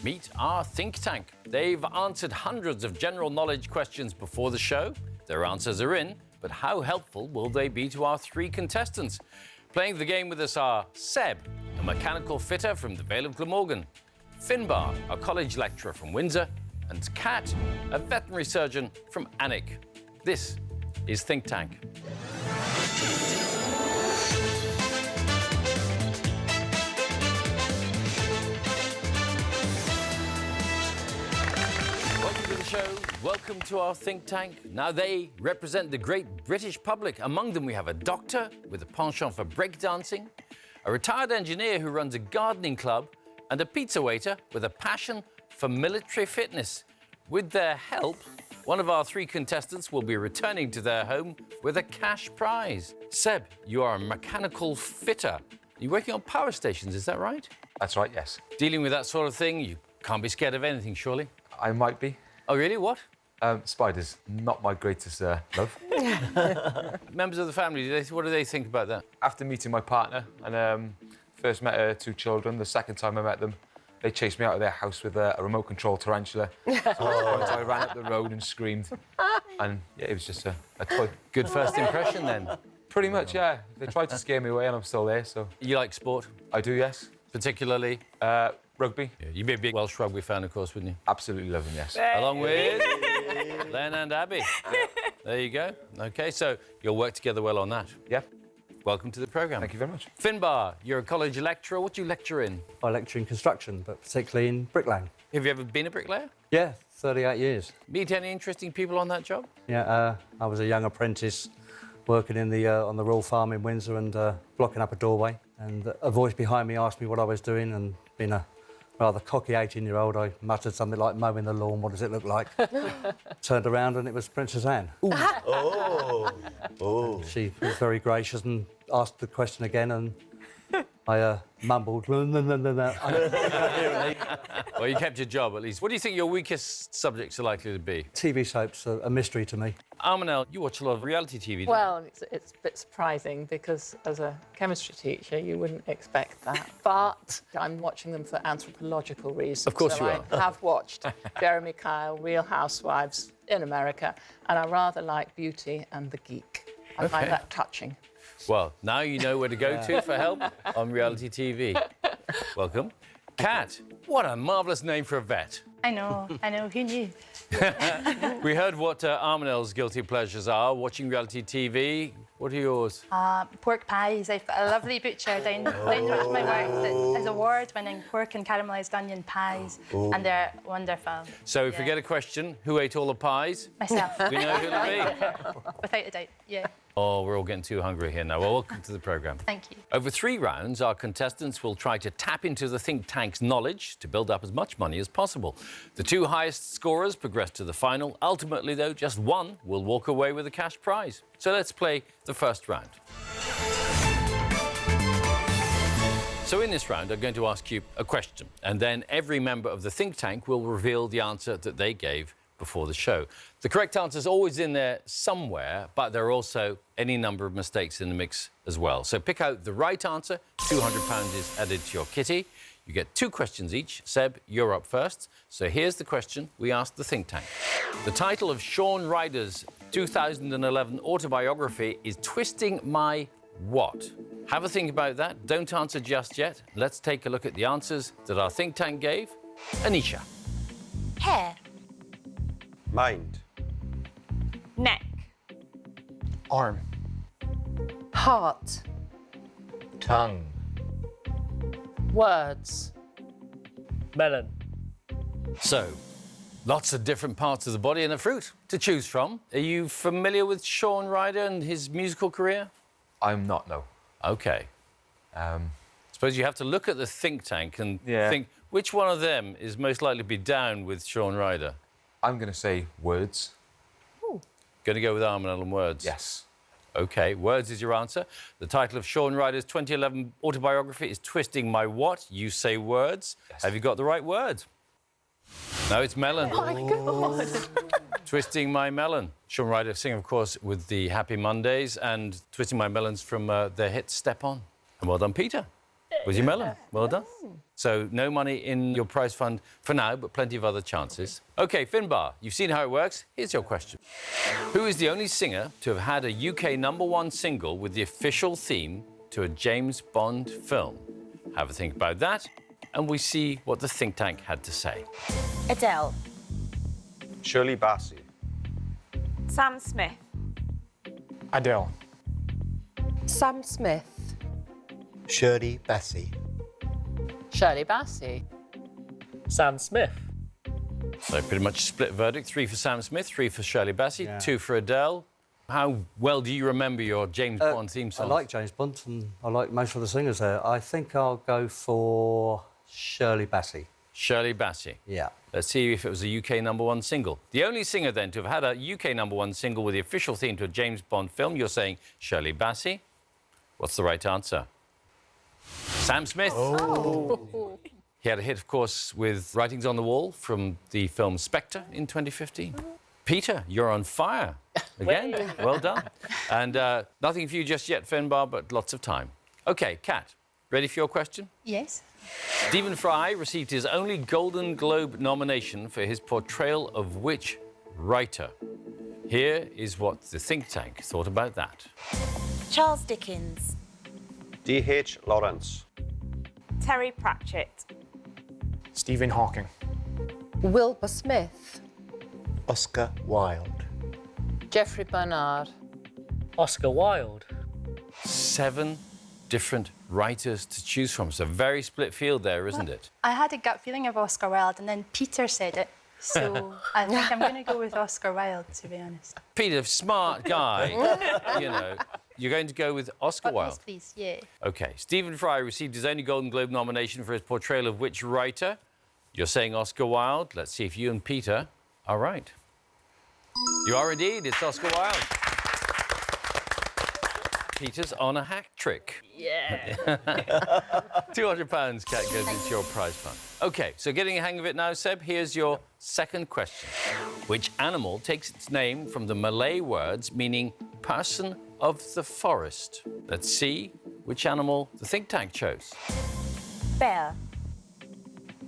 Meet our think tank. They've answered hundreds of general knowledge questions before the show. Their answers are in, but how helpful will they be to our three contestants? Playing the game with us are Seb, a mechanical fitter from the Vale of Glamorgan, Finbar, a college lecturer from Windsor, and Kat, a veterinary surgeon from Alnwick. This is Think Tank. Welcome to the show. Welcome to our think tank. Now, they represent the great British public. Among them, we have a doctor with a penchant for breakdancing, a retired engineer who runs a gardening club, and a pizza waiter with a passion for military fitness. With their help, one of our three contestants will be returning to their home with a cash prize. Seb, you are a mechanical fitter. You're working on power stations, is that right? That's right, yes. Dealing with that sort of thing, you can't be scared of anything, surely? I might be. Oh, really? What? Spiders, not my greatest love. Members of the family, what do they think about that? After meeting my partner and first met her two children, the second time I met them, they chased me out of their house with a remote control tarantula. So I ran up the road and screamed. And yeah, it was just a toy. Good first impression, then? Pretty much, yeah. They tried to scare me away and I'm still there, so... You like sport? I do, yes. Particularly? Rugby. Yeah, you'd be a big Welsh rugby fan, of course, wouldn't you? Absolutely love them, yes. Along with Len and Abby. There you go. OK, so you'll work together well on that. Yeah. Welcome to the programme. Thank you very much. Finbar, you're a college lecturer. What do you lecture in? I lecture in construction, but particularly in bricklaying. Have you ever been a bricklayer? Yeah, 38 years. Meet any interesting people on that job? Yeah, I was a young apprentice working in the on the Royal Farm in Windsor and blocking up a doorway. And a voice behind me asked me what I was doing, and being a rather cocky 18-year-old, I muttered something like, mowing the lawn, what does it look like? Turned around and it was Princess Anne. Oh. She was very gracious and asked the question again, and I mumbled, no. Well, you kept your job, at least. What do you think your weakest subjects are likely to be? TV soaps are a mystery to me. Armanelle, you watch a lot of reality TV, don't you? Well, it's a bit surprising because as a chemistry teacher, you wouldn't expect that. But I'm watching them for anthropological reasons. Of course so you are. I have watched Jeremy Kyle, Real Housewives in America, and I rather like Beauty and the Geek. I find that touching. Well, now you know where to go to for help on reality TV. Welcome. Kat, what a marvellous name for a vet. I know, who knew? We heard what Armanelle's guilty pleasures are, watching reality TV. What are yours? Pork pies. I've got a lovely butcher down the road from my work that is award-winning pork and caramelised onion pies, and they're wonderful. So if we get a question, who ate all the pies? Myself. We know who it'll be. Without a doubt, yeah. Oh, we're all getting too hungry here now. Well, welcome to the programme. Thank you. Over 3 rounds, our contestants will try to tap into the think tank's knowledge to build up as much money as possible. The 2 highest scorers progress to the final. Ultimately, though, just one will walk away with a cash prize. So let's play the first round. So in this round, I'm going to ask you a question, and then every member of the think tank will reveal the answer that they gave before the show. The correct answer is always in there somewhere, but there are also any number of mistakes in the mix as well. So pick out the right answer. £200 is added to your kitty. You get 2 questions each. Seb, you're up first. So here's the question we asked the think tank. The title of Shaun Ryder's 2011 autobiography is Twisting My What? Have a think about that. Don't answer just yet. Let's take a look at the answers that our think tank gave. Anisha. Hair. Mind. Neck. Arm. Heart. Tongue. Words. Melon. So, lots of different parts of the body and a fruit to choose from. Are you familiar with Shaun Ryder and his musical career? I'm not, no. OK. Suppose you have to look at the think tank and think which one of them is most likely to be down with Shaun Ryder. I'm going to say words. Going to go with Armanelle and words? Yes. OK, words is your answer. The title of Shaun Ryder's 2011 autobiography is Twisting My What? You say words. Yes. Have you got the right word? No, it's melon. Oh, my God. Twisting My Melon. Shaun Ryder singing, of course, with the Happy Mondays, and Twisting My Melon's from their hit Step On. And well done, Peter. Was your melon? Well done. So no money in your prize fund for now, but plenty of other chances. OK, Finbar, you've seen how it works. Here's your question. Who is the only singer to have had a UK #1 single with the official theme to a James Bond film? Have a think about that, and we see what the think tank had to say. Adele. Shirley Bassey. Sam Smith. Adele. Sam Smith. Shirley Bassey. Shirley Bassey. Sam Smith. So pretty much split verdict. 3 for Sam Smith, 3 for Shirley Bassey, 2 for Adele. How well do you remember your James Bond theme song? I like James Bond and I like most of the singers there. I think I'll go for Shirley Bassey. Shirley Bassey. Yeah. Let's see if it was a UK #1 single. The only singer then to have had a UK #1 single with the official theme to a James Bond film, you're saying Shirley Bassey. What's the right answer? Sam Smith. Oh. He had a hit, of course, with Writings on the Wall from the film Spectre in 2015. Peter, you're on fire again. Well done. And nothing for you just yet, Finbar, but lots of time. OK, Kat, ready for your question? Yes. Stephen Fry received his only Golden Globe nomination for his portrayal of which writer? Here is what the think tank thought about that. Charles Dickens. D.H. Lawrence. Terry Pratchett. Stephen Hawking. Wilbur Smith. Oscar Wilde. Geoffrey Bernard. Oscar Wilde. 7 different writers to choose from. It's a very split field there, isn't it? I had a gut feeling of Oscar Wilde, and then Peter said it. So I think I'm going to go with Oscar Wilde, to be honest. Peter, smart guy. You know, you're going to go with Oscar Wilde. Yes, please, yeah. OK. Stephen Fry received his only Golden Globe nomination for his portrayal of which writer? You're saying Oscar Wilde. Let's see if you and Peter are right. You are indeed. It's Oscar Wilde. Peter's on a hat trick. Yeah. £200, Kat, goes into your prize fund. OK, so getting a hang of it now, Seb, here's your second question. Which animal takes its name from the Malay words meaning person of the forest? Let's see which animal the think tank chose. Bear.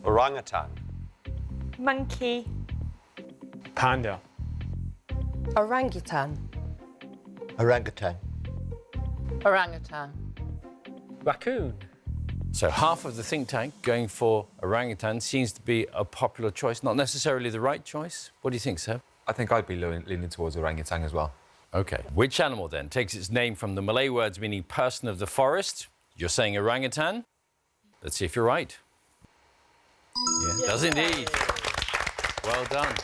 Orangutan. Monkey. Panda. Orangutan. Orangutan. Orangutan. Raccoon. So half of the think tank going for orangutan seems to be a popular choice, not necessarily the right choice. What do you think, Seb? I think I'd be leaning towards orangutan as well. OK. Which animal, then, takes its name from the Malay words meaning person of the forest? You're saying orangutan. Let's see if you're right. Yeah. Does indeed. Well done.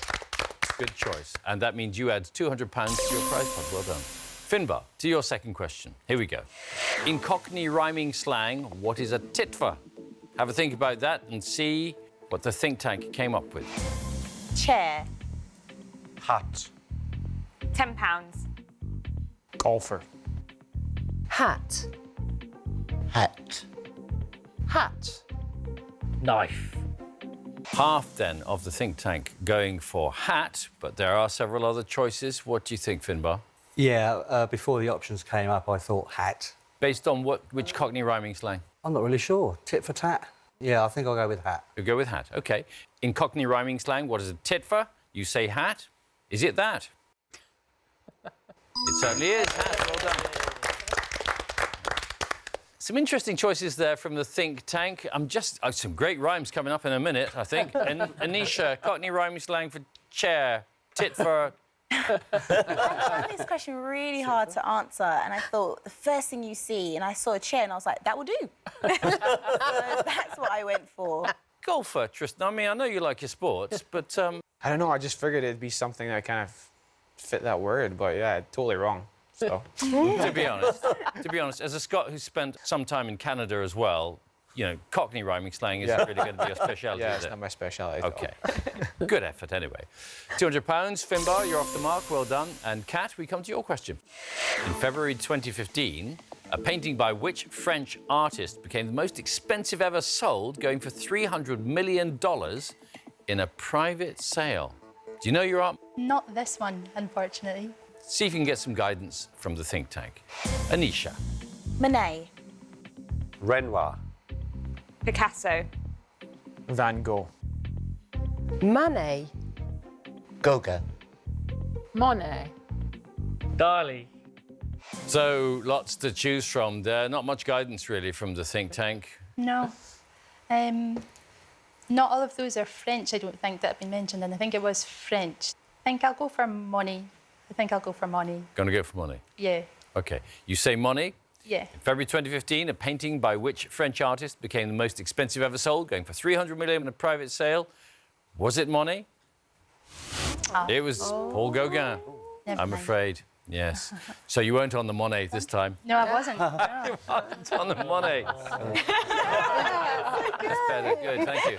Good choice. And that means you add £200 to your prize fund. Well done. Finbar, to your second question. Here we go. In Cockney rhyming slang, what is a titfer? Have a think about that and see what the think tank came up with. Chair. Hat. £10. Golfer. Hat. Hat. Hat. Knife. Half, then, of the think tank going for hat, but there are several other choices. What do you think, Finbar? Yeah, before the options came up, I thought hat. Based on which Cockney rhyming slang? I'm not really sure. Tit for tat? Yeah, I think I'll go with hat. You go with hat, OK. In Cockney rhyming slang, what is a tit for? You say hat. Is it that? It certainly is. Hat. Well done. Some interesting choices there from the think tank. Some great rhymes coming up in a minute, I think. And Anisha, Cockney rhyming slang for chair, tit for... I found this question really hard to answer, and I thought the first thing you see, and I saw a chair, and I was like, that will do. So that's what I went for. Golfer, Tristan. I mean, I know you like your sports, but... I don't know, I just figured it'd be something that kind of fit that word, but yeah, totally wrong. So. to be honest, as a Scot who's spent some time in Canada as well, you know, Cockney rhyming slang isn't really going to be your speciality, Yeah, is it's it? not my speciality. OK. Good effort, anyway. £200. Finbar, you're off the mark. Well done. And Kat, we come to your question. In February 2015, a painting by which French artist became the most expensive ever sold, going for $300 million in a private sale? Do you know you're up? Not this one, unfortunately. See if you can get some guidance from the think tank. Anisha. Monet. Renoir. Picasso. Van Gogh. Manet. Gauguin. Monet. Dali. So lots to choose from there. Not much guidance really from the think tank. No. Not all of those are French, I don't think, that have been mentioned, and I think it was French. I think I'll go for Monet. Going to go for Monet? Yeah. OK. You say Monet? Yeah. In February 2015, a painting by which French artist became the most expensive ever sold, going for 300 million in a private sale? Was it Monet? Oh. It was Paul Gauguin, Never I'm mind. afraid. Yes. So you weren't on the Monet this time? No, I wasn't. You weren't on the Monet. That's better. Good, thank you.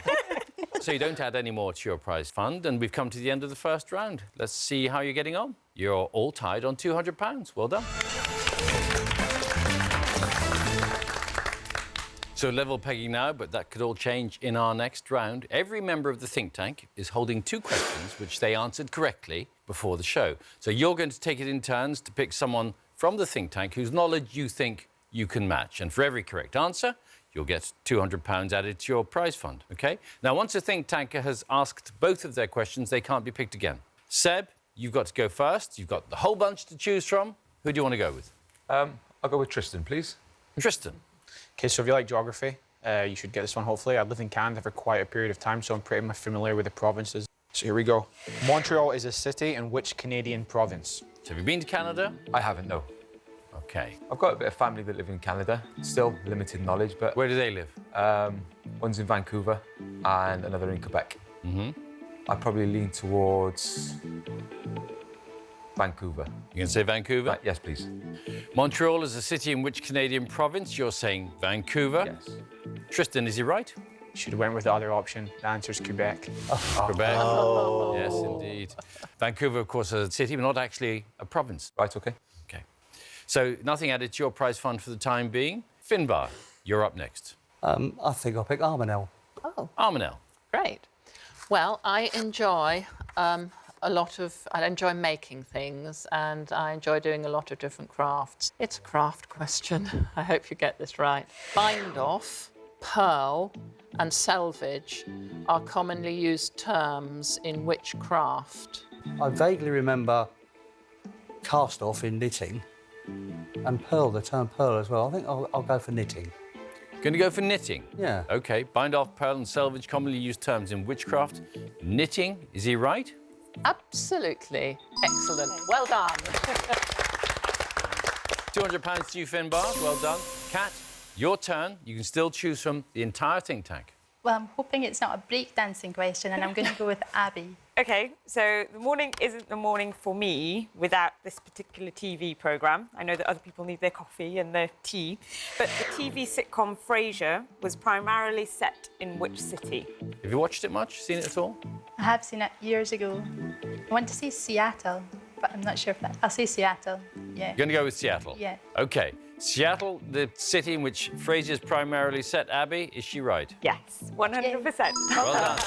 So you don't add any more to your prize fund, and we've come to the end of the first round. Let's see how you're getting on. You're all tied on £200. Well done. So level pegging now, but that could all change in our next round. Every member of the think tank is holding 2 questions which they answered correctly before the show. So you're going to take it in turns to pick someone from the think tank whose knowledge you think you can match. And for every correct answer, you'll get £200 added to your prize fund, OK? Now, once a think tanker has asked both of their questions, they can't be picked again. Seb, you've got to go first. You've got the whole bunch to choose from. Who do you want to go with? I'll go with Tristan, please. Tristan. Okay, so if you like geography, you should get this one, hopefully. I've lived in Canada for quite a period of time, so I'm pretty much familiar with the provinces. So here we go. Montreal is a city in which Canadian province? So have you been to Canada? I haven't, no. OK. I've got a bit of family that live in Canada. Still limited knowledge, but... Where do they live? One's in Vancouver and another in Quebec. I'd probably lean towards Vancouver. You can say Vancouver? Yes, please. Montreal is a city in which Canadian province? You're saying Vancouver? Yes. Tristan, is he right? You should have went with the other option. The answer's Quebec. Quebec? Yes, indeed. Vancouver, of course, is a city, but not actually a province. Right, OK. OK. So nothing added to your prize fund for the time being. Finbar, you're up next. I think I'll pick Armanel. Oh, Armanel. great. Well, I enjoy I enjoy making things, and I enjoy doing a lot of different crafts. It's a craft question. I hope you get this right. Bind off, pearl, and selvage are commonly used terms in which craft? I vaguely remember cast off in knitting and pearl, the term pearl as well. I think I'll go for knitting. Going to go for knitting? Yeah. OK. Bind off, pearl, and selvage, commonly used terms in witchcraft. Knitting, is he right? Absolutely. Excellent. Well done. £200 to you, Finbar. Well done. Kat, your turn. You can still choose from the entire think tank. Well, I'm hoping it's not a breakdancing question, and I'm going to go with Abby. OK, so the morning isn't the morning for me without this particular TV programme. I know that other people need their coffee and their tea, but the TV sitcom Frasier was primarily set in which city? Have you watched it much? Seen it at all? I have seen it years ago. I want to say Seattle, but I'm not sure if that... I'll say Seattle, yeah. You're going to go with Seattle? Yeah. OK. Seattle, the city in which Frasier's primarily set. Abby, is she right? Yes, 100%. Well done.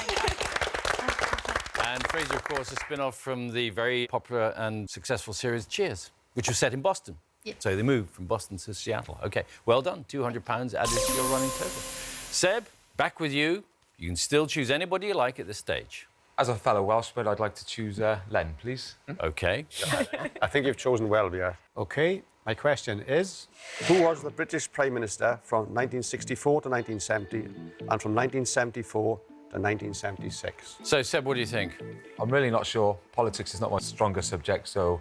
And Frasier, of course, a spin-off from the very popular and successful series Cheers, which was set in Boston. Yeah. So they moved from Boston to Seattle. OK, well done. £200 added to your running total. Seb, back with you. You can still choose anybody you like at this stage. As a fellow Welshman, I'd like to choose Len, please. OK. I think you've chosen well, yeah. OK, my question is, who was the British Prime Minister from 1964 to 1970 and from 1974 to 1976? So, Seb, what do you think? I'm really not sure. Politics is not my strongest subject, so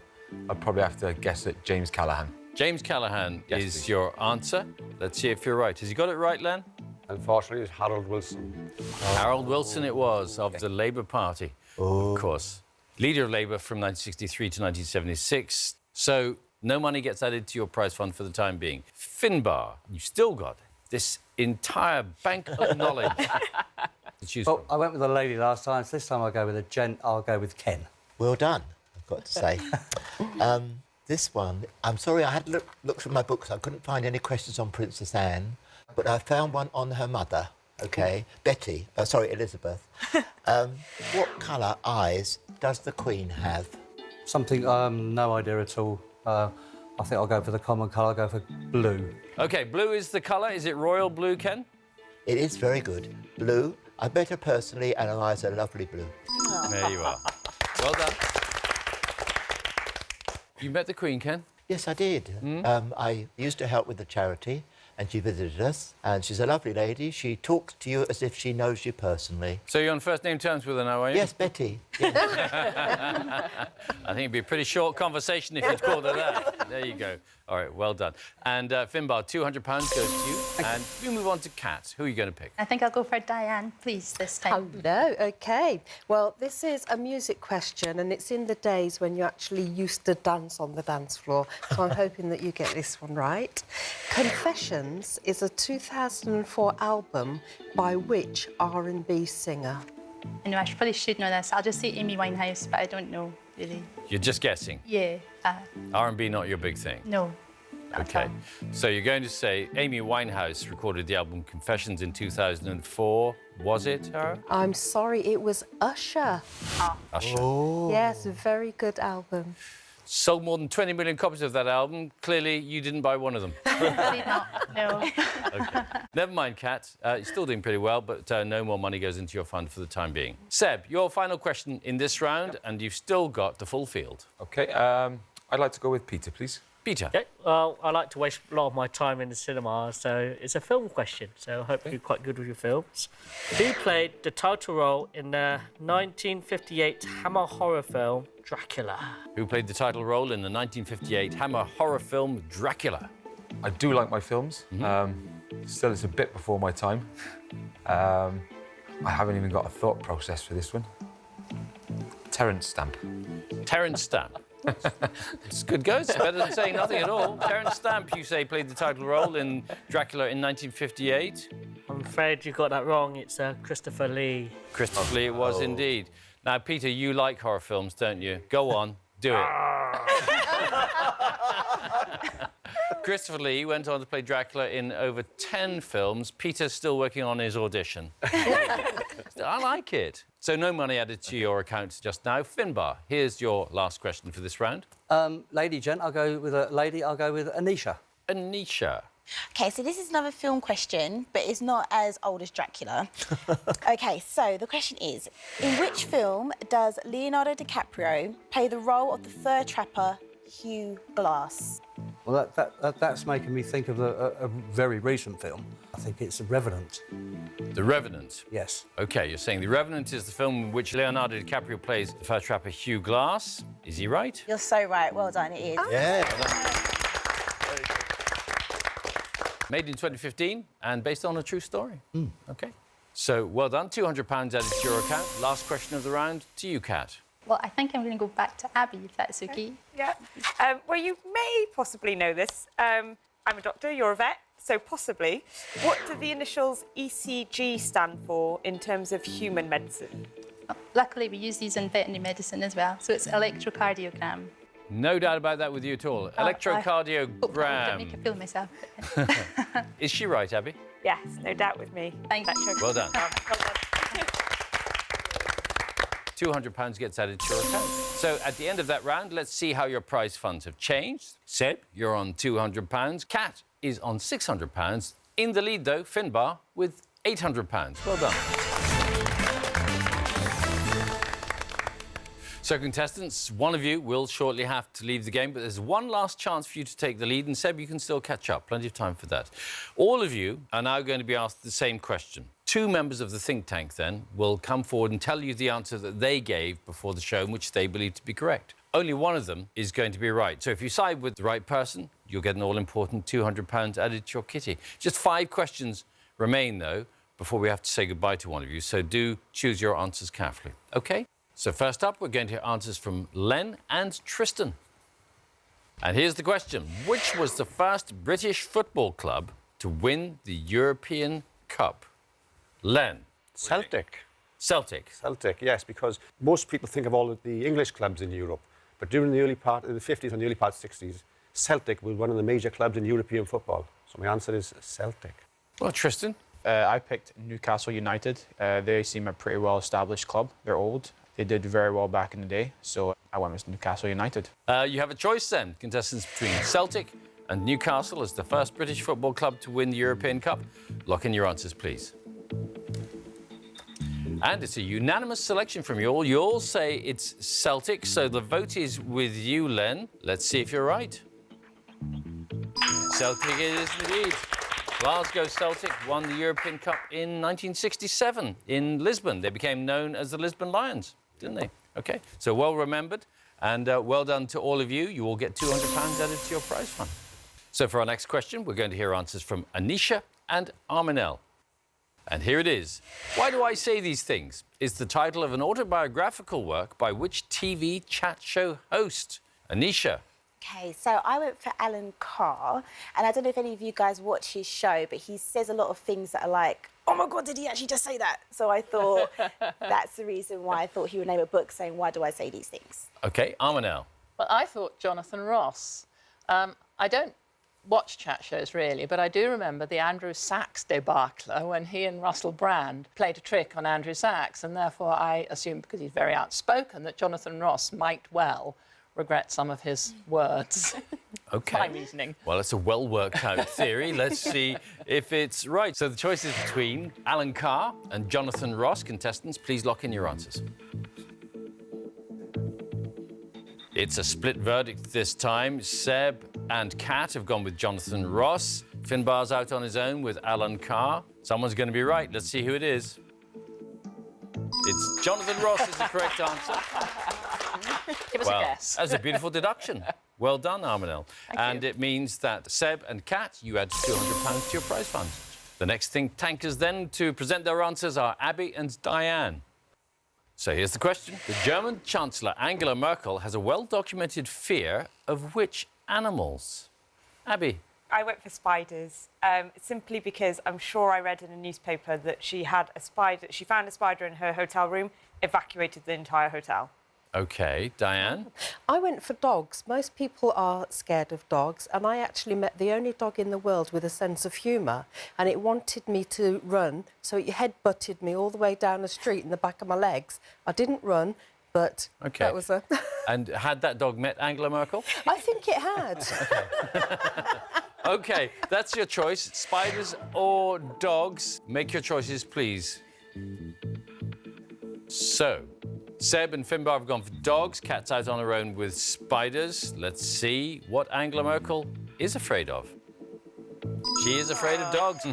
I'd probably have to guess at James Callaghan. James Callaghan Yes, is please. your answer. Let's see if you're right. Has he got it right, Len? Unfortunately, it's Harold Wilson. Harold Wilson it was, of the Labour Party, of course. Leader of Labour from 1963 to 1976. So no money gets added to your prize fund for the time being. Finbar, you've still got this entire bank of knowledge to choose Well, from. I went with a lady last time, so this time I'll go with a gent. I'll go with Ken. Well done, I've got to say. This one, I'm sorry, I had looked through my books. I couldn't find any questions on Princess Anne, but I found one on her mother, OK? Betty, sorry, Elizabeth. What colour eyes does the Queen have? Something, no idea at all. I think I'll go for the common colour. I'll go for blue. OK, blue is the colour. Is it royal blue, Ken? It is very good. Blue. I bet her personally, and her eyes are lovely blue. There you are. Well done. You met the Queen, Ken? Yes, I did. I used to help with the charity, and she visited us, and she's a lovely lady. She talks to you as if she knows you personally. So you're on first-name terms with her now, are you? Yes, Betty. Yes. I think it'd be a pretty short conversation if you'd called her that. There you go. All right, well done. And Finbar, £200 goes to you. And we move on to Kat. Who are you going to pick? I think I'll go for Diane, please, this time. Hello, OK. Well, this is a music question, and it's in the days when you actually used to dance on the dance floor, so I'm hoping that you get this one right. Confessions is a 2004 album by which R&B singer? I know, I probably should know this. I'll just say Amy Winehouse, but I don't know, really. You're just guessing? Yeah. R&B not your big thing? No. OK. So you're going to say Amy Winehouse recorded the album Confessions in 2004. Was it her? I'm sorry, it was Usher. Usher. Oh. Yes, a very good album. Sold more than 20 million copies of that album. Clearly, you didn't buy one of them. Probably not, no. OK. Never mind, Kat. You're still doing pretty well, but no more money goes into your fund for the time being. Seb, your final question in this round, and you've still got the full field. OK, I'd like to go with Peter, please. Peter. Okay, well, I like to waste a lot of my time in the cinema, so it's a film question, so I hope you're quite good with your films. Who played the title role in the 1958 Hammer horror film Dracula? Who played the title role in the 1958 Hammer horror film Dracula? I do like my films. Still, it's a bit before my time. I haven't even got a thought process for this one. Terence Stamp. Terence Stamp. It's good go. It's better than saying nothing at all. Terence Stamp, you say, played the title role in Dracula in 1958. I'm afraid you got that wrong. It's Christopher Lee. Christopher Lee, it was indeed. Now, Peter, you like horror films, don't you? Go on, do it. Christopher Lee went on to play Dracula in over 10 films. Peter's still working on his audition. I like it. So no money added to your account just now. Finbar, here's your last question for this round. Lady, gent, I'll go with a lady. I'll go with Anisha. Anisha. OK, so this is another film question, but it's not as old as Dracula. OK, so the question is, in which film does Leonardo DiCaprio play the role of the fur trapper Hugh Glass? Well, that's making me think of a very recent film. I think it's Revenant. The Revenant? Yes. OK, you're saying The Revenant is the film in which Leonardo DiCaprio plays the fur trapper Hugh Glass. Is he right? You're so right. Well done, it is. Yeah. Made in 2015 and based on a true story. OK. So, well done. £200 added to your account. Last question of the round to you, Kat. Well, I think I'm going to go back to Abby, if that's OK. Yeah. Well, you may possibly know this. I'm a doctor, you're a vet, so possibly. What do the initials ECG stand for in terms of human medicine? Luckily, we use these in veterinary medicine as well, so it's electrocardiogram. No doubt about that with you at all. I didn't Electrocardiogram. make a fool of myself. Is she right, Abby? Yes, no doubt with me. Thank you. Well done. Well done. £200 gets added to your account. So at the end of that round, let's see how your prize funds have changed. Seb, you're on £200. Kat is on £600. In the lead, though, Finbar with £800. Well done. So, contestants, one of you will shortly have to leave the game, but there's one last chance for you to take the lead, and Seb, you can still catch up. Plenty of time for that. All of you are now going to be asked the same question. Two members of the think tank, then, will come forward and tell you the answer that they gave before the show, which they believe to be correct. Only one of them is going to be right. So if you side with the right person, you'll get an all-important £200 added to your kitty. Just 5 questions remain, though, before we have to say goodbye to one of you, so do choose your answers carefully. OK? So first up, we're going to hear answers from Len and Tristan. And here's the question. Which was the first British football club to win the European Cup? Len. Celtic. Celtic. Celtic, yes, because most people think of all of the English clubs in Europe. But during the early part of the 50s and the early part of the 60s, Celtic was one of the major clubs in European football. So my answer is Celtic. Well, Tristan? I picked Newcastle United. They seem a pretty well-established club. They're old. They did very well back in the day, so I went with Newcastle United. You have a choice, then, contestants, between Celtic and Newcastle as the first British football club to win the European Cup? Lock in your answers, please. And it's a unanimous selection from you all. You all say it's Celtic, so the vote is with you, Len. Let's see if you're right. Celtic it is indeed. Glasgow Celtic won the European Cup in 1967 in Lisbon. They became known as the Lisbon Lions, didn't they? OK, so well remembered. And well done to all of you. You all get £200 added to your prize fund. So for our next question, we're going to hear answers from Anisha and Arminel. And here it is. Why Do I Say These Things is the title of an autobiographical work by which TV chat show host? Anisha. OK, so I went for Alan Carr, and I don't know if any of you guys watch his show, but he says a lot of things that are like, oh my God, did he actually just say that? So I thought that's the reason why I thought he would name a book saying, why do I say these things? OK, Arminel. Well, I thought Jonathan Ross. I don't watch chat shows, really, but I do remember the Andrew Sachs debacle when he and Russell Brand played a trick on Andrew Sachs, and therefore I assumed, because he's very outspoken, that Jonathan Ross might well regret some of his words. OK. My reasoning. Well, it's a well-worked-out theory. Let's see if it's right. So the choice is between Alan Carr and Jonathan Ross. Contestants, please lock in your answers. It's a split verdict this time. Seb and Kat have gone with Jonathan Ross. Finbar's out on his own with Alan Carr. Someone's going to be right. Let's see who it is. It's Jonathan Ross is the correct answer. Give us a guess. That's a beautiful deduction. Well done, Arminel. And it means that Seb and Kat, you add £200 to your prize fund. The next think tankers then to present their answers are Abby and Diane. So here's the question. The German Chancellor Angela Merkel has a well-documented fear of which animals? Abby. I went for spiders, simply because I'm sure I read in a newspaper that she had a spider. She found a spider in her hotel room, evacuated the entire hotel. OK, Diane? I went for dogs. Most people are scared of dogs, and I actually met the only dog in the world with a sense of humour, and it wanted me to run, so it head-butted me all the way down the street in the back of my legs. I didn't run, but that was a... And had that dog met Angela Merkel? I think it had. OK, that's your choice. Spiders or dogs? Make your choices, please. So, Seb and Finbar have gone for dogs. Kat's out on her own with spiders. Let's see what Angela Merkel is afraid of. She is afraid of dogs.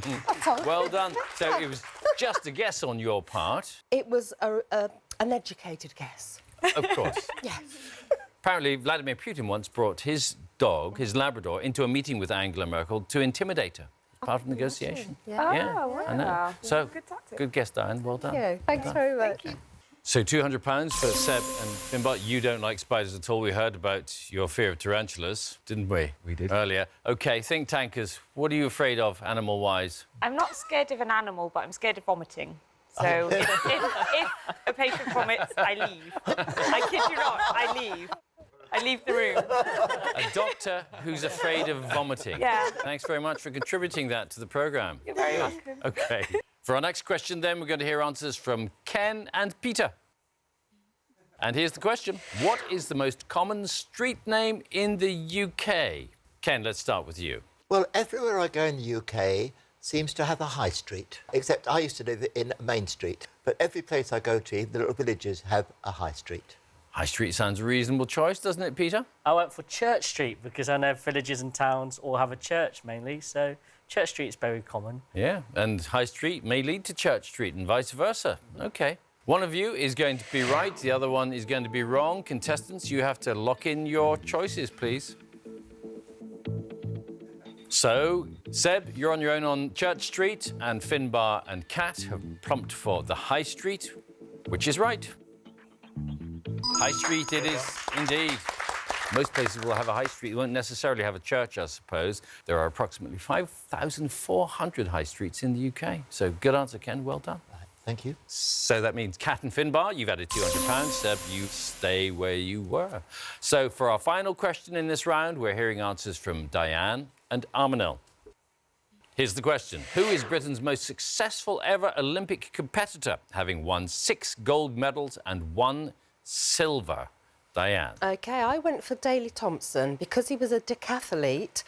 Well done. So it was just a guess on your part. It was an educated guess. Of course. Yes. Apparently, Vladimir Putin once brought his dog, his Labrador, into a meeting with Angela Merkel to intimidate her. Part of the negotiation. Yeah. Oh, wow. I know. So, Good tactic. good guess, Diane. Well done. Yeah, thanks very much. So £200 for Seb and Finbar. You don't like spiders at all. We heard about your fear of tarantulas, didn't we? We did. Earlier. OK, think tankers. What are you afraid of, animal-wise? I'm not scared of an animal, but I'm scared of vomiting. So if a patient vomits, I leave. I kid you not, I leave. I leave the room. A doctor who's afraid of vomiting. Yeah. Thanks very much for contributing that to the programme. You're very welcome. OK. For our next question, then, we're going to hear answers from Ken and Peter. And here's the question. What is the most common street name in the UK? Ken, let's start with you. Well, everywhere I go in the UK seems to have a high street, except I used to live in Main Street. But every place I go to, the little villages have a high street. High Street sounds a reasonable choice, doesn't it, Peter? I went for Church Street because I know villages and towns all have a church mainly, so Church Street is very common. Yeah, and High Street may lead to Church Street and vice versa. OK. One of you is going to be right, the other one is going to be wrong. Contestants, you have to lock in your choices, please. So, Seb, you're on your own on Church Street, and Finbar and Kat have plumped for the High Street, which is right. High Street it is, indeed. Most places will have a high street. They won't necessarily have a church, I suppose. There are approximately 5,400 high streets in the UK. So, good answer, Ken. Well done. Thank you. So that means Kat and Finbar, you've added £200. Seb, you stay where you were. So for our final question in this round, we're hearing answers from Diane and Arminel. Here's the question. Who is Britain's most successful ever Olympic competitor, having won 6 gold medals and 1 silver? Diane. OK, I went for Daley Thompson because he was a decathlete.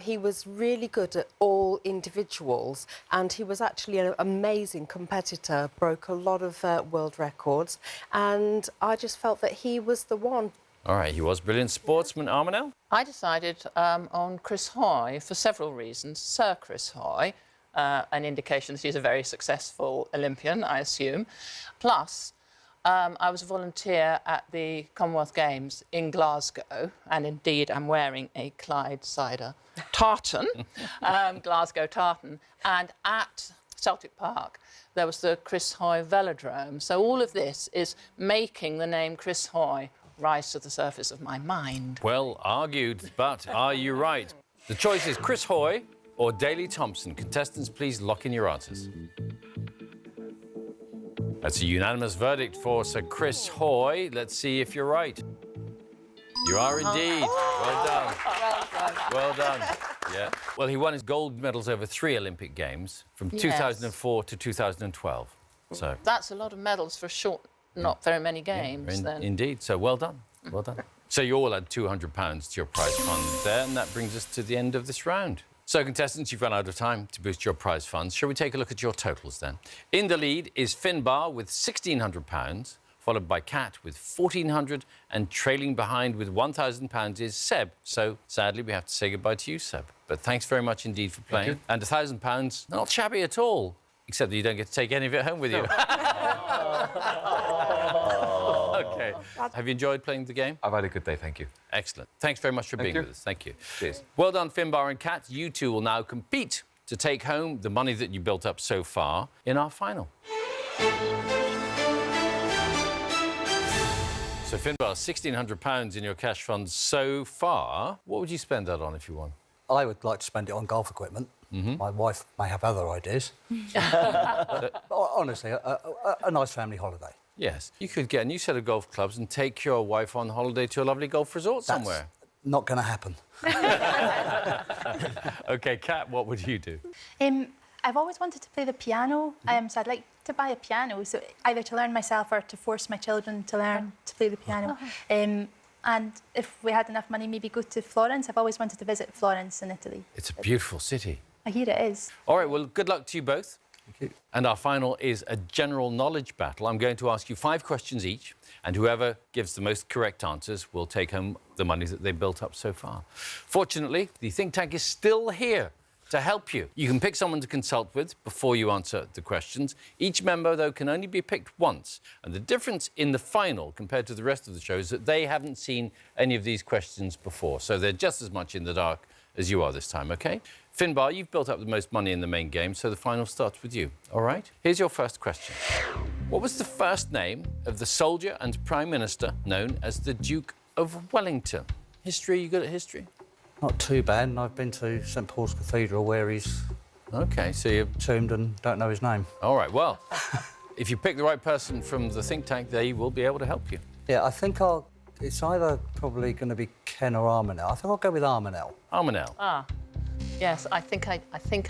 He was really good at all individuals and he was actually an amazing competitor, broke a lot of world records, and I just felt that he was the one. All right, he was brilliant sportsman. Armanel? I decided on Chris Hoy for several reasons. Sir Chris Hoy, an indication that he's a very successful Olympian, I assume. Plus, I was a volunteer at the Commonwealth Games in Glasgow, and indeed I'm wearing a Clydeside tartan, Glasgow tartan, and at Celtic Park there was the Chris Hoy velodrome. So all of this is making the name Chris Hoy rise to the surface of my mind. Well argued, but are you right? The choice is Chris Hoy or Daley Thompson. Contestants, please lock in your answers. That's a unanimous verdict for Sir Chris Hoy. Let's see if you're right. You are indeed. Well done. Well done. Yeah. Well, he won his gold medals over 3 Olympic Games from 2004 to 2012. So that's a lot of medals for a short, not very many games. Then. Indeed. So well done. Well done. So you all had £200 to your prize fund there, and that brings us to the end of this round. So, contestants, you've run out of time to boost your prize funds. Shall we take a look at your totals, then? In the lead is Finbar with £1,600, followed by Kat with £1,400, and trailing behind with £1,000 is Seb. So, sadly, we have to say goodbye to you, Seb. But thanks very much indeed for playing. And £1,000, not shabby at all, except that you don't get to take any of it home with you. OK. Have you enjoyed playing the game? I've had a good day, thank you. Excellent. Thanks very much for being with us. Thank you. Cheers. Well done, Finbar and Kat. You two will now compete to take home the money that you built up so far in our final. So, Finbar, £1,600 in your cash funds so far. What would you spend that on if you won? I would like to spend it on golf equipment. My wife may have other ideas. Honestly, a nice family holiday. Yes. You could get a new set of golf clubs and take your wife on holiday to a lovely golf resort somewhere. Not going to happen. OK, Kat, what would you do? I've always wanted to play the piano, so I'd like to buy a piano, so either to learn myself or to force my children to learn to play the piano. And if we had enough money, maybe go to Florence. I've always wanted to visit Florence in Italy. It's a beautiful city. I hear it is. All right, well, good luck to you both. Thank you. And our final is a general knowledge battle. I'm going to ask you 5 questions each, and whoever gives the most correct answers will take home the money that they've built up so far. Fortunately, the think tank is still here to help you. You can pick someone to consult with before you answer the questions. Each member, though, can only be picked once. And the difference in the final compared to the rest of the show is that they haven't seen any of these questions before, so they're just as much in the dark as you are this time, OK? Finbar, you've built up the most money in the main game, so the final starts with you, all right? Here's your first question. What was the first name of the soldier and Prime Minister known as the Duke of Wellington? History, you good at history? Not too bad, and I've been to St Paul's Cathedral where he's OK, so you're tombed and don't know his name. All right, well, if you pick the right person from the think tank, they will be able to help you. Yeah, I think it's either probably going to be Ken or Armanel. I think I'll go with Armanel. Armanel. Ah, yes, I think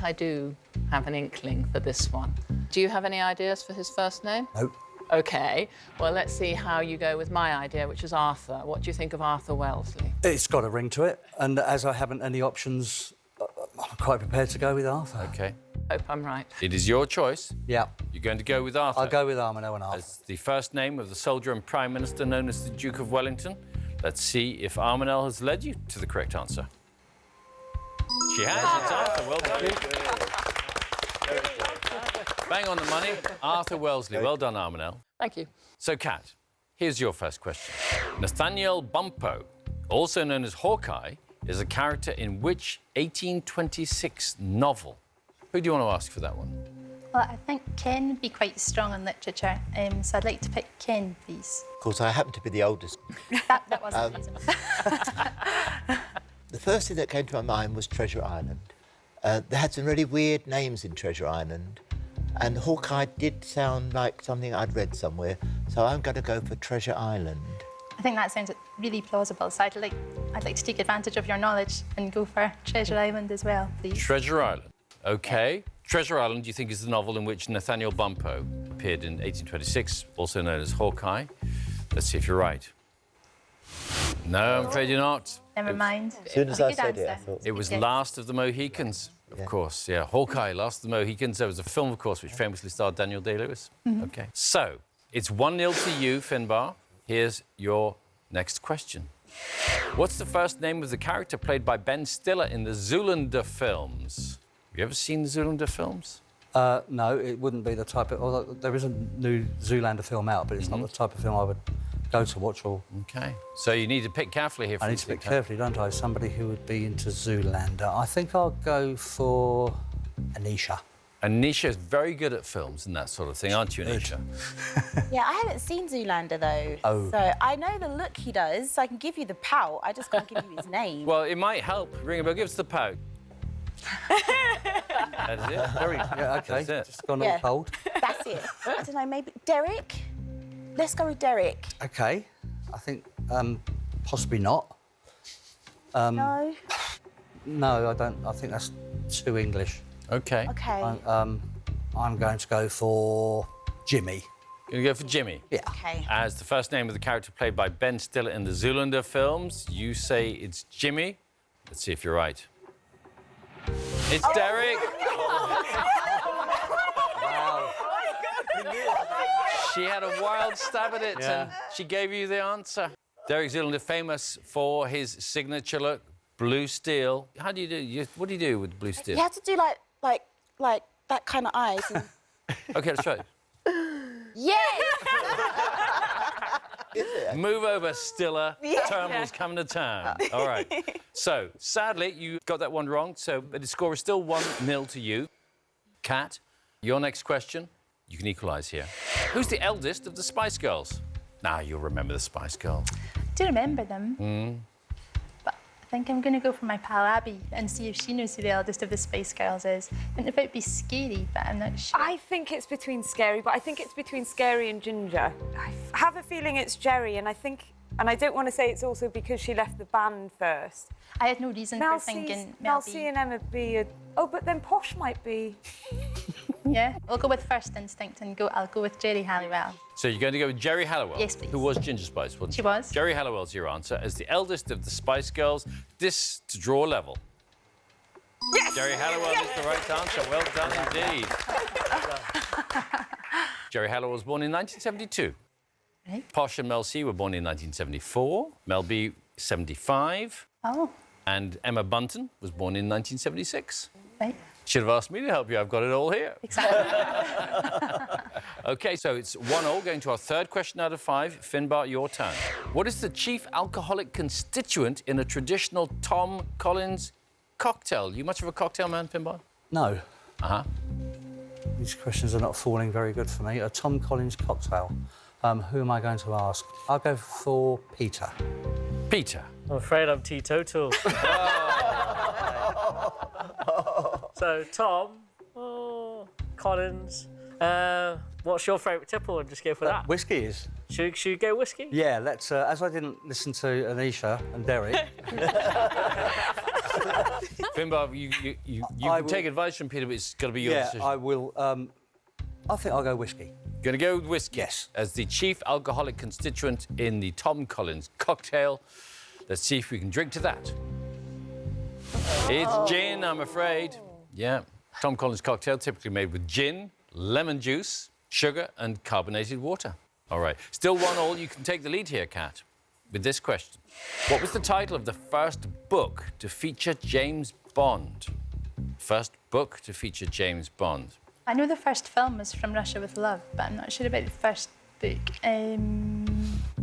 I do have an inkling for this one. Do you have any ideas for his first name? Nope. OK, well, let's see how you go with my idea, which is Arthur. What do you think of Arthur Wellesley? It's got a ring to it, and as I haven't any options, I'm quite prepared to go with Arthur. OK. Hope I'm right. It is your choice. Yeah. You're going to go with Arthur. I'll go with Armanel and Arthur. As the first name of the soldier and Prime Minister known as the Duke of Wellington. Let's see if Armanel has led you to the correct answer. She has. It's Arthur. Well done. Bang on the money. Arthur Wellesley. Well done, Armanel. Thank you. So, Kat, here's your first question. Nathaniel Bumppo, also known as Hawkeye, is a character in which 1826 novel? Who do you want to ask for that one? Well, I think Ken would be quite strong in literature, so I'd like to pick Ken, please. Of course, I happen to be the oldest. That wasn't the reason. The first thing that came to my mind was Treasure Island. They had some really weird names in Treasure Island, and Hawkeye did sound like something I'd read somewhere, so I'm going to go for Treasure Island. I think that sounds really plausible, so I'd like to take advantage of your knowledge and go for Treasure Island as well, please. Treasure Island. OK. Treasure Island, do you think, is the novel in which Nathaniel Bumppo appeared in 1826, also known as Hawkeye? Let's see if you're right. No, I'm afraid you're not. Never mind. As soon as I Good said it, I answer. thought... It was Yeah. Last of the Mohicans, of course. Yeah, Hawkeye, Last of the Mohicans. There was a film, of course, which famously starred Daniel Day-Lewis. OK. So, it's 1-0 to you, Finbar. Here's your next question. What's the first name of the character played by Ben Stiller in the Zoolander films? Have you ever seen the Zoolander films? No, it wouldn't be the type of... Although there is a new Zoolander film out, but it's not the type of film I would go to watch or... OK. So you need to pick carefully here. I need to pick carefully, don't I? Somebody who would be into Zoolander. I think I'll go for Anisha. Anisha is very good at films and that sort of thing, aren't you, Anisha? Yeah, I haven't seen Zoolander though. Oh. So I know the look he does, so I can give you the pout. I just can't give you his name. Well, it might help. Ring a bell, give us the pout. That's it. Very, Yeah, OK. That's it. Just gone Yeah. all cold. That's it. I don't know, maybe Derek? Let's go with Derek. OK. I think possibly not. No? No, I don't. I think that's too English. OK. Okay. I'm going to go for Jimmy. Gonna go for Jimmy. Yeah. Okay. As the first name of the character played by Ben Stiller in the Zoolander films, you say it's Jimmy. Let's see if you're right. It's Derek. She had a wild stab at it and she gave you the answer. Derek Zoolander, famous for his signature look, blue steel. How do you do? What do you do with blue steel? You have to do like that kind of eyes. And... OK, let's try it. Yes! Move over, Stiller. Terminal's coming to town. All right. So, sadly, you got that one wrong, but the score is still 1-0 to you. Kat, your next question. You can equalise here. Who's the eldest of the Spice Girls? Now you'll remember the Spice Girls. I do remember them. But I think I'm going to go for my pal Abby and see if she knows who the eldest of the Spice Girls is. I think it might be Scary, but I'm not sure. I think it's between Scary, but I think it's between Scary and Ginger. I have a feeling it's Jerry, and I don't want to say it's also because she left the band first. I had no reason for thinking Mel B. Mel C and Emma B. Oh, but then Posh might be. Yeah, we'll go with first instinct and I'll go with Jerry Halliwell. So you're going to go with Jerry Halliwell? Yes, please. Who was Ginger Spice, wasn't she? She was. Jerry Halliwell's your answer. As the eldest of the Spice Girls, this to draw level. Yes! Jerry Halliwell is the right answer. Well done indeed. Jerry Halliwell was born in 1972. Right. Posh and Mel C were born in 1974. Mel B, 75. Oh, And Emma Bunton was born in 1976. right. Should have asked me to help you. I've got it all here. Exactly. OK, so it's 1-0, going to our third question out of 5. Finbar, your turn. What is the chief alcoholic constituent in a traditional Tom Collins cocktail? You much of a cocktail man, Finbar? No. Uh-huh. These questions are not falling very good for me. A Tom Collins cocktail. Who am I going to ask? I'll go for Peter. Peter. I'm afraid I'm teetotal. So, Tom, Collins, what's your favourite tipple? And just go for that. Whiskey is. Should we go whiskey? Yeah, let's. As I didn't listen to Anisha and Derek, Finbar, you can take advice from Peter, but it's got to be your decision. I will. I think I'll go whiskey. Going to go with whiskey? Yes. As the chief alcoholic constituent in the Tom Collins cocktail. Let's see if we can drink to that. It's gin, I'm afraid. Yeah. Tom Collins cocktail, typically made with gin, lemon juice, sugar and carbonated water. All right. Still 1-1. You can take the lead here, Kat, with this question. What was the title of the first book to feature James Bond? First book to feature James Bond. I know the first film was From Russia with Love, but I'm not sure about the first book.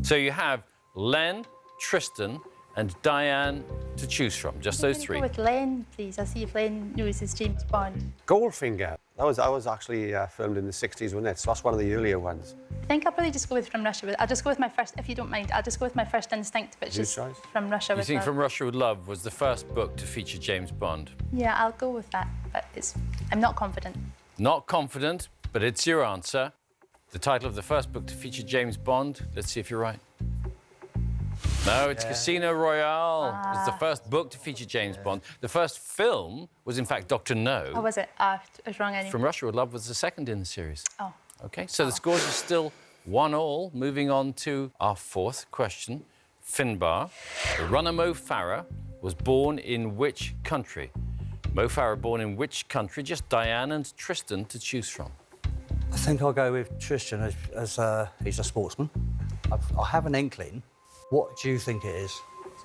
So you have Len, Tristan and Diane to choose from. Just those I'm three. gonna go with Len, please. I'll see if Len knows his James Bond. Goldfinger. That was actually filmed in the 60s, wasn't it? So that's one of the earlier ones. I think I'll probably just go with From Russia with... I'll just go with my first, if you don't mind, I'll just go with my first instinct, which is choice? From Russia You with think Love. From Russia with Love was the first book to feature James Bond? Yeah, I'll go with that, but I'm not confident. Not confident, but it's your answer. The title of the first book to feature James Bond. Let's see if you're right. No, it's Casino Royale. It's the first book to feature James Bond. The first film was, in fact, Dr. No. Oh, was it? I was wrong anyway. From Russia with Love was the second in the series. Oh. OK, so the scores are still 1-1. Moving on to our fourth question. Finbar, the runner Mo Farah was born in which country? Mo Farah born in which country? Just Diane and Tristan to choose from. I think I'll go with Tristan as he's a sportsman. I have an inkling. What do you think it is?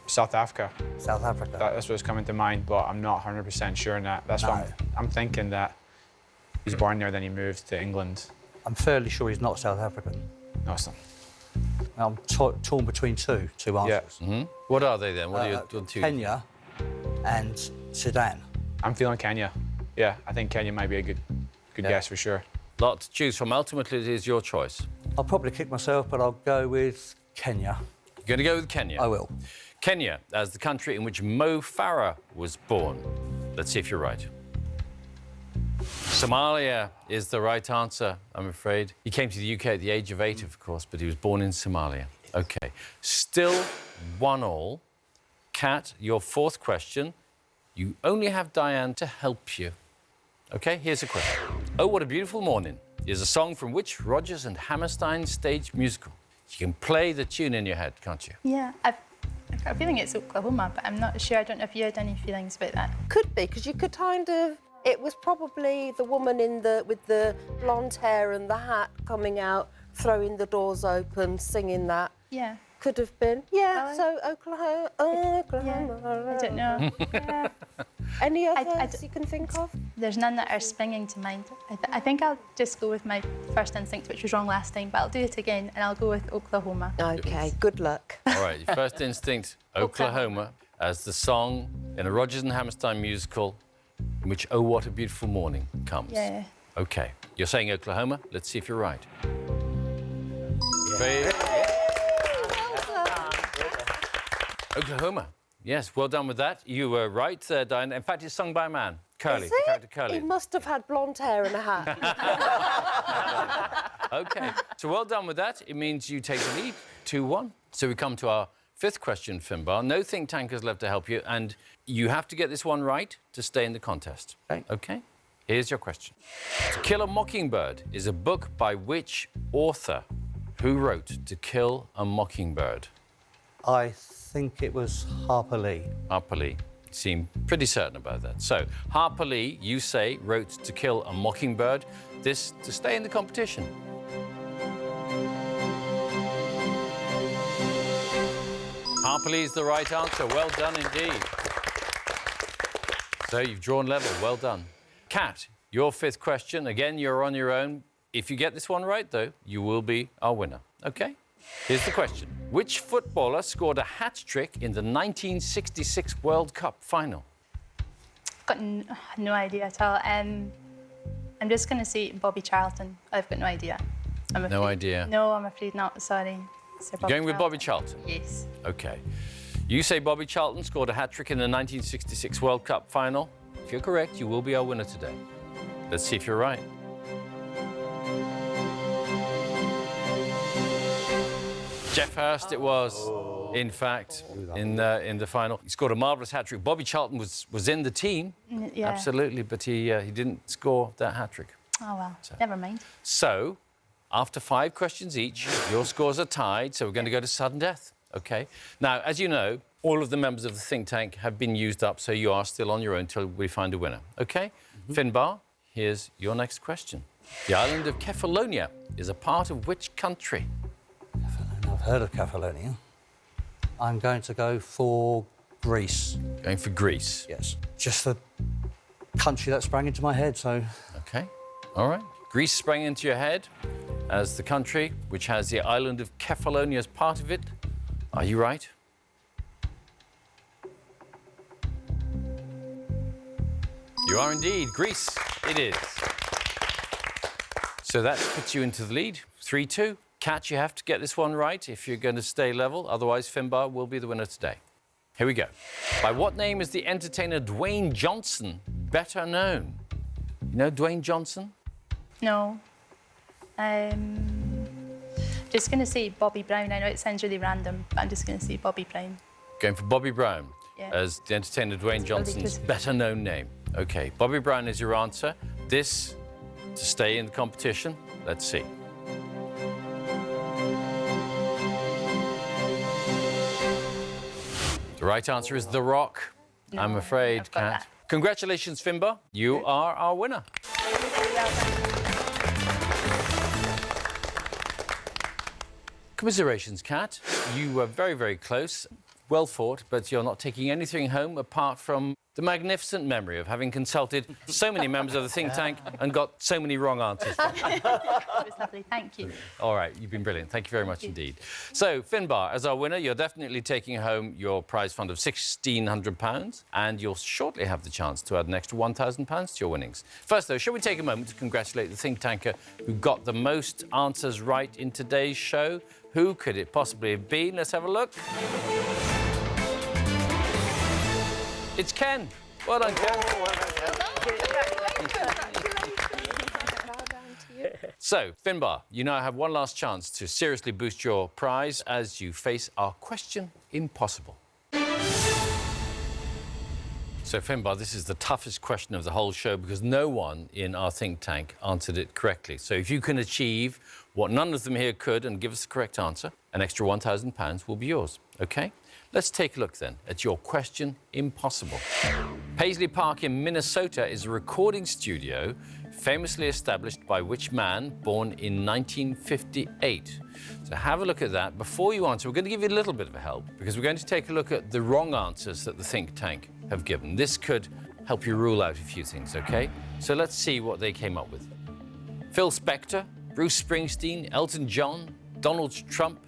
South Africa. South Africa. That's what's coming to mind, but I'm not 100% sure on that. That's why I'm thinking that he's born there, then he moved to England. I'm fairly sure he's not South African. No, it's not. I'm torn between two answers. Yeah. What are they then? What are your two? Kenya and Sudan. I'm feeling Kenya. Yeah, I think Kenya might be a good guess for sure. Lot to choose from. Ultimately, it is your choice. I'll probably kick myself, but I'll go with Kenya. You're going to go with Kenya? I will. Kenya as the country in which Mo Farah was born. Let's see if you're right. Somalia is the right answer, I'm afraid. He came to the UK at the age of 8, of course, but he was born in Somalia. OK. Still 1-1. Kat, your fourth question. You only have Diane to help you. OK, here's a question. Oh, What a Beautiful Morning is a song from which Rodgers and Hammerstein stage musical? You can play the tune in your head, can't you? Yeah, I've got a feeling it's Oklahoma, but I'm not sure. I don't know if you had any feelings about that. Could be, because you could kind of... It was probably the woman with the blonde hair and the hat coming out, throwing the doors open, singing that. Yeah. Could have been. Yeah, so Oklahoma. Yeah, I don't know. Yeah. Any others you can think of? There's none that are springing to mind. I think I'll just go with my first instinct, which was wrong last time, but I'll do it again, and I'll go with Oklahoma. OK, good luck. All right, your first instinct, Oklahoma, as the song in a Rodgers and Hammerstein musical in which Oh, What a Beautiful Morning comes. Yeah. OK, you're saying Oklahoma. Let's see if you're right. Yeah. Oklahoma. Yes, well done with that. You were right, Diane. In fact, it's sung by a man, Curly, the character Curly. He must have had blonde hair and a hat. OK, so well done with that. It means you take the lead, 2-1. So we come to our fifth question, Finbar. No think tankers left to help you, and you have to get this one right to stay in the contest. OK? Here's your question. To Kill a Mockingbird is a book by which author? Who wrote To Kill a Mockingbird? I think it was Harper Lee. Harper Lee. You seem pretty certain about that. So, Harper Lee, you say, wrote To Kill a Mockingbird. This to stay in the competition. Harper Lee is the right answer. Well done indeed. So you've drawn level. Well done. Kat, your fifth question. Again, you're on your own. If you get this one right, though, you will be our winner. OK? Here's the question. Which footballer scored a hat-trick in the 1966 World Cup final? Got no idea at all. I'm just going to say Bobby Charlton. I've got no idea. No idea? No, I'm afraid not. Sorry. You're going with Bobby Charlton? Yes. OK. You say Bobby Charlton scored a hat-trick in the 1966 World Cup final. If you're correct, you will be our winner today. Let's see if you're right. Geoff Hurst it was, in fact, in the final. He scored a marvellous hat-trick. Bobby Charlton was in the team, yeah. Absolutely, but he didn't score that hat-trick. Oh, well, never mind. So, after 5 questions each, your scores are tied, so we're going to go to sudden death, OK? Now, as you know, all of the members of the think tank have been used up, so you are still on your own till we find a winner, OK? Finbar, here's your next question. The island of Kefalonia is a part of which country? I've heard of Kefalonia. I'm going to go for Greece. Going for Greece? Yes. Just the country that sprang into my head, so... OK. All right. Greece sprang into your head as the country which has the island of Kefalonia as part of it. Are you right? You are indeed. Greece, it is. So that puts you into the lead, 3-2. Kat, you have to get this one right if you're going to stay level. Otherwise, Finbar will be the winner today. Here we go. By what name is the entertainer Dwayne Johnson better known? You know Dwayne Johnson? No. Just going to say Bobby Brown. I know it sounds really random, but I'm just going to say Bobby Brown. Going for Bobby Brown Yeah. as the entertainer Dwayne Johnson's better known name. OK, Bobby Brown is your answer. This to stay in the competition. Let's see. The right answer is The Rock. No, I'm afraid, I've got Kat. that. Congratulations, Finbar. You are our winner. Commiserations, Kat. You were very, very close. Well fought, but you're not taking anything home apart from the magnificent memory of having consulted so many members of the think tank and got so many wrong answers. It was lovely, thank you. All right, you've been brilliant. Thank you very much indeed. So, Finbar, as our winner, you're definitely taking home your prize fund of £1,600, and you'll shortly have the chance to add an extra £1,000 to your winnings. First, though, shall we take a moment to congratulate the think tanker who got the most answers right in today's show? Who could it possibly have been? Let's have a look. It's Ken. Well done, Ken. So, Finbar, you now have one last chance to seriously boost your prize as you face our question impossible. So, Finbar, this is the toughest question of the whole show because no one in our think tank answered it correctly. So if you can achieve what none of them here could and give us the correct answer, an extra £1,000 will be yours, OK? Let's take a look, then, at your question impossible. Paisley Park in Minnesota is a recording studio famously established by which man born in 1958? So have a look at that. Before you answer, we're going to give you a little bit of a help because we're going to take a look at the wrong answers that the think tank have given. This could help you rule out a few things, OK? So let's see what they came up with. Phil Spector, Bruce Springsteen, Elton John, Donald Trump,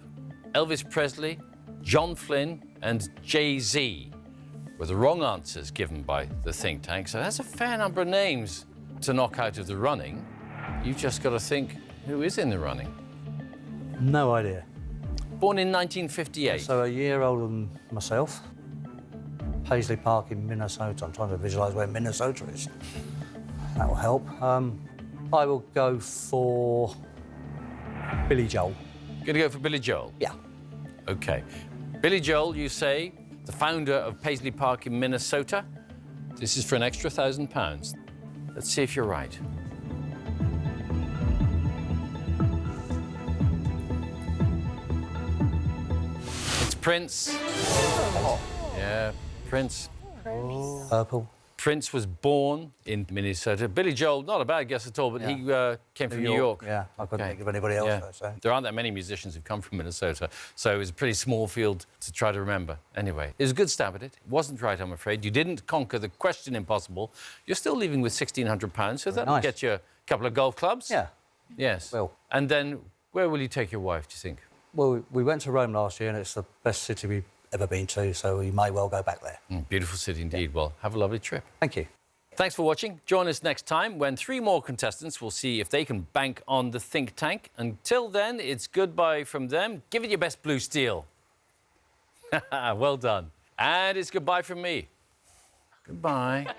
Elvis Presley, John Flynn and Jay-Z were the wrong answers given by the think tank. So that's a fair number of names to knock out of the running. You've just got to think, who is in the running? No idea. Born in 1958. So a year older than myself. Paisley Park in Minnesota. I'm trying to visualise where Minnesota is. That will help. I will go for Billy Joel. Going to go for Billy Joel? Yeah. OK. Billy Joel, you say, the founder of Paisley Park in Minnesota. This is for an extra £1,000. Let's see if you're right. It's Prince. Oh. Yeah, Prince. Oh. Purple. Prince was born in Minnesota. Billy Joel, not a bad guess at all, but he came from New York. Yeah, I couldn't think of anybody else. Yeah. Though, so. There aren't that many musicians who've come from Minnesota, so it was a pretty small field to try to remember. Anyway, it was a good stab at it. It wasn't right, I'm afraid. You didn't conquer the question impossible. You're still leaving with £1,600, so that'll get you a couple of golf clubs. Yeah. Yes. Well. And then, where will you take your wife, do you think? Well, we went to Rome last year, and it's the best city we've ever been to, so we may well go back there. Beautiful city indeed. Well, have a lovely trip. Thank you. Thanks for watching. Join us next time when 3 more contestants will see if they can bank on the think tank. Until then, it's goodbye from them. Give it your best, Blue Steel. Well done. And it's goodbye from me. Goodbye.